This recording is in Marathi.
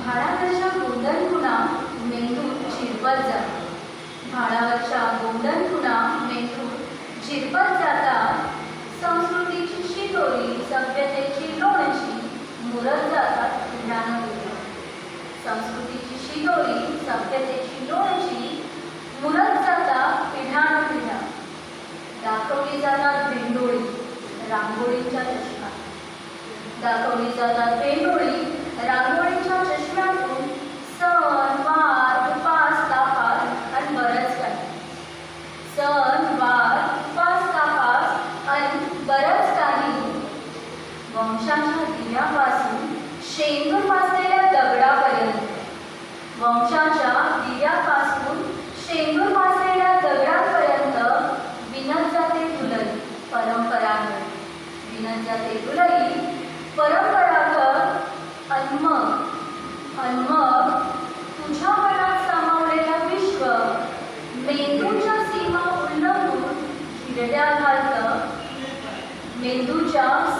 भाडावरच्या गोंधळ खुणा मेंदूत झिरपत जातात. भाडावरच्या गोंधळ खुणा मेंदूत झिरपत जातात. संस्कृतीची शिदोरी सभ्यतेची लोणची मुरत जातात पिढ्यानपिढ्या. संस्कृतीची शिदोरी सभ्यतेची लोणची मुरत जातात पिढ्यानपिढ्या. दाखवली जातात भेंडोळी रांगोळीच्या चष्म्यात. दाखवली जातात भेंडोळी रांगोळीच्या चष्म्यातून सण वार उपास तापास आणि बरंच काही. सण वार उपास तापास आणि बरंच काही. वंशाच्या दिव्यापासून शेंदूर पाजलेल्या दगडापर्यंत. वंशाच्या दिव्यापासून शेंदूर पाजलेल्या दगडापर्यंत विणत जाते फुलई परंपरागत. विणत जाते फुलई परंपरागत. आणि मग तुझ्या मनात सामावलेलं विश्व मेंदूच्या सीमा उल्लंघून हिरड्या घालतं. मेंदूच्या